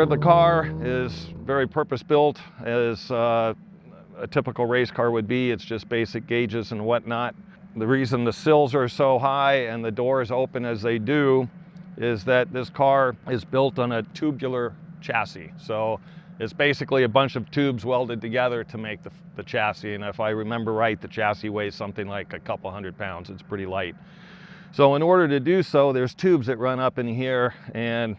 of the car is very purpose-built, as a typical race car would be. It's just basic gauges and whatnot. The reason the sills are so high and the doors open as they do is that this car is built on a tubular chassis. So it's basically a bunch of tubes welded together to make the chassis. And if I remember right, the chassis weighs something like a couple 100 pounds. It's pretty light. So in order to do so, there's tubes that run up in here and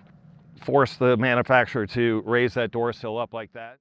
force the manufacturer to raise that door sill up like that.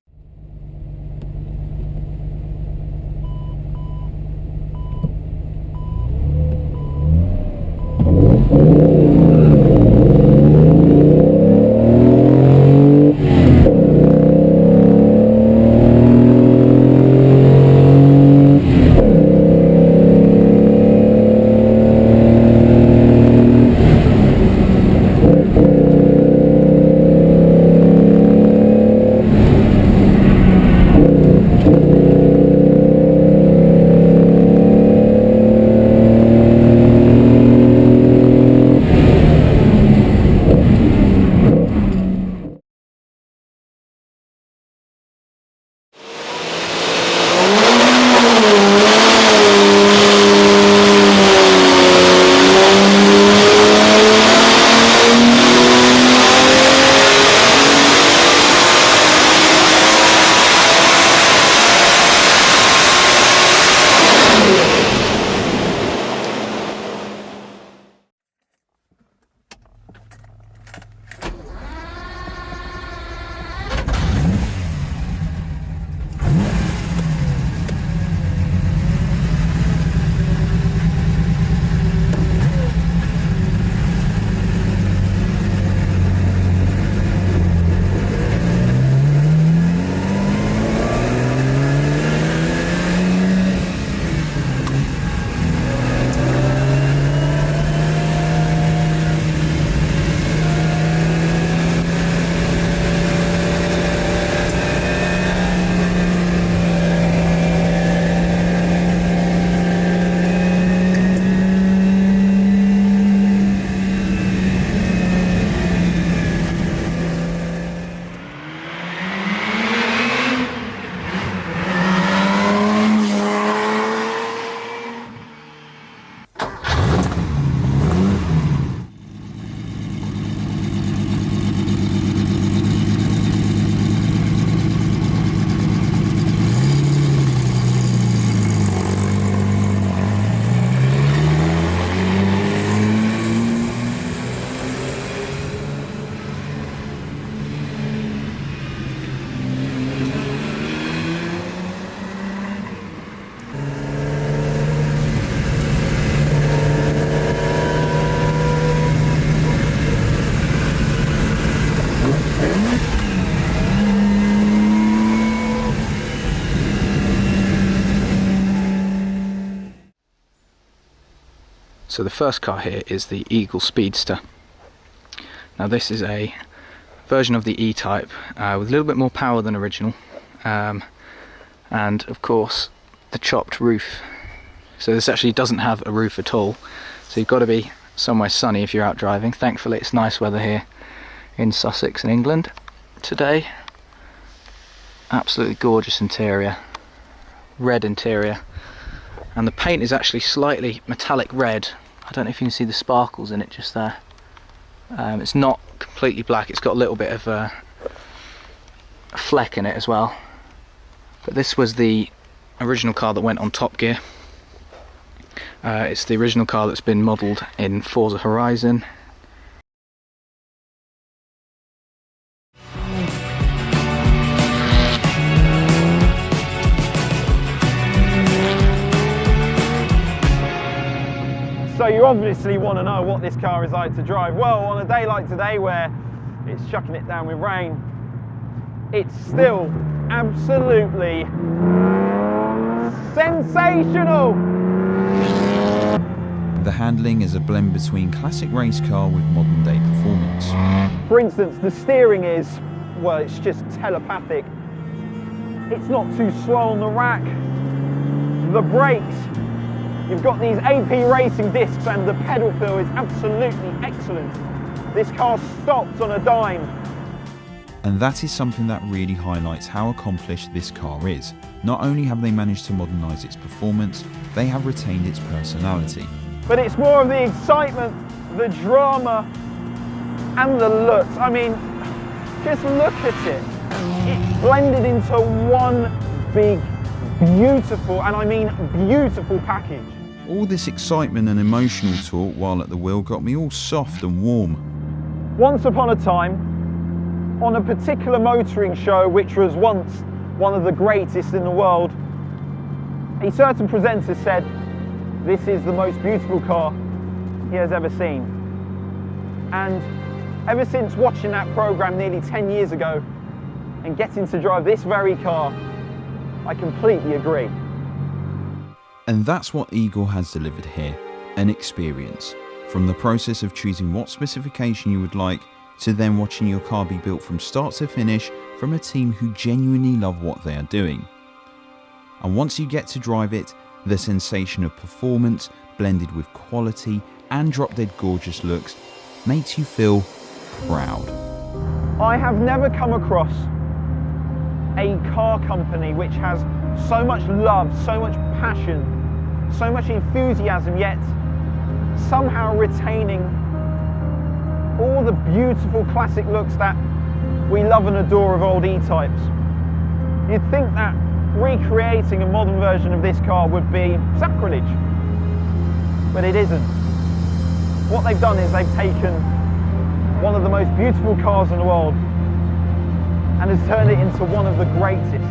So the first car here is the Eagle Speedster. Now this is a version of the E-Type with a little bit more power than original, and of course the chopped roof. So this actually doesn't have a roof at all, so you've got to be somewhere sunny if you're out driving. Thankfully it's nice weather here in Sussex in England today. Absolutely gorgeous interior, red interior, and the paint is actually slightly metallic red. I don't know if you can see the sparkles in it just there. It's not completely black, it's got a little bit of a fleck in it as well. But this was the original car that went on Top Gear. It's the original car that's been modelled in Forza Horizon. So you obviously want to know what this car is like to drive. Well, on a day like today where it's chucking it down with rain, it's still absolutely sensational. The handling is a blend between classic race car with modern day performance. For instance, the steering is, well, it's just telepathic. It's not too slow on the rack. The brakes, you've got these AP racing discs and the pedal feel is absolutely excellent. This car stops on a dime. And that is something that really highlights how accomplished this car is. Not only have they managed to modernise its performance, they have retained its personality. But it's more of the excitement, the drama, and the looks. I mean, just look at it. It's blended into one big, beautiful, and I mean beautiful package. All this excitement and emotional talk while at the wheel got me all soft and warm. Once upon a time, on a particular motoring show which was once one of the greatest in the world, a certain presenter said, "This is the most beautiful car he has ever seen." And ever since watching that programme nearly 10 years ago and getting to drive this very car, I completely agree. And that's what Eagle has delivered here, an experience. From the process of choosing what specification you would like, to then watching your car be built from start to finish from a team who genuinely love what they are doing. And once you get to drive it, the sensation of performance blended with quality and drop-dead gorgeous looks makes you feel proud. I have never come across a car company which has so much love, so much passion, so much enthusiasm, yet somehow retaining all the beautiful classic looks that we love and adore of old E-types. You'd think that recreating a modern version of this car would be sacrilege, but it isn't. What they've done is they've taken one of the most beautiful cars in the world and has turned it into one of the greatest.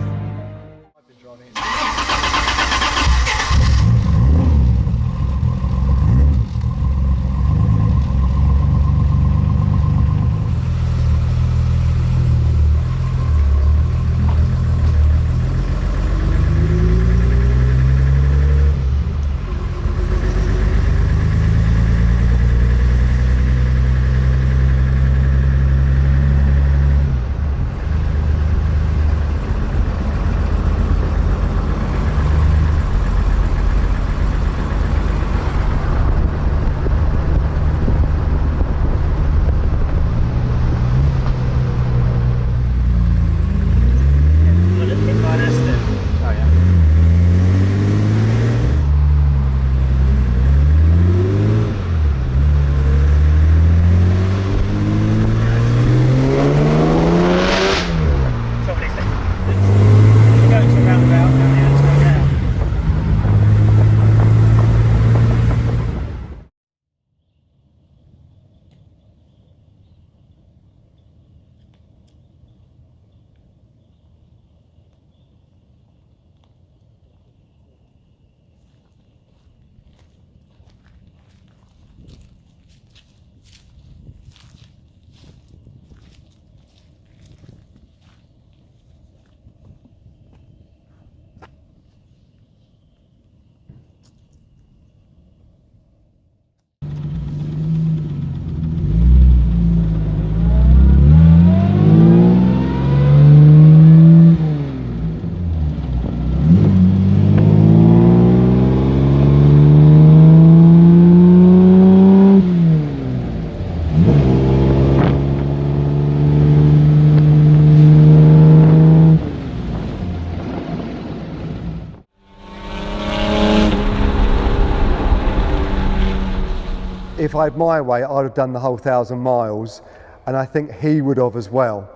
If I had my way, I'd have done the whole 1,000 miles, and I think he would have as well.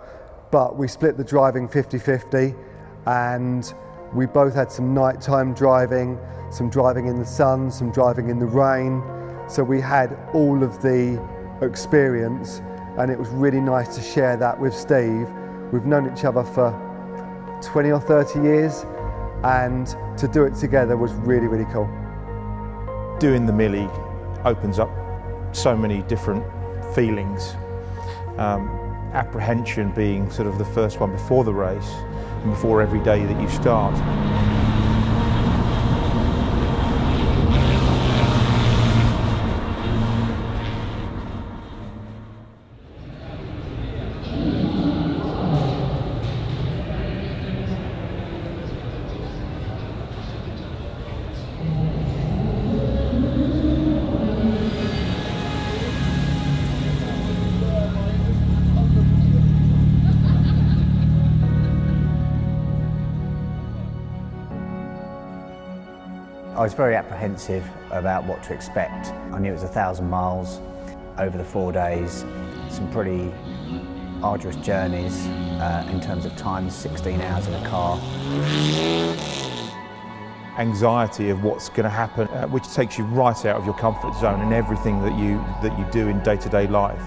But we split the driving 50-50, and we both had some nighttime driving, some driving in the sun, some driving in the rain. So we had all of the experience, and it was really nice to share that with Steve. We've known each other for 20 or 30 years, and to do it together was really, really cool. Doing the Millie opens up so many different feelings. Apprehension being sort of the first one before the race and before every day that you start. I was very apprehensive about what to expect. I knew it was 1,000 miles over the 4 days, some pretty arduous journeys in terms of time, 16 hours in a car. Anxiety of what's going to happen, which takes you right out of your comfort zone and everything that you do in day-to-day life.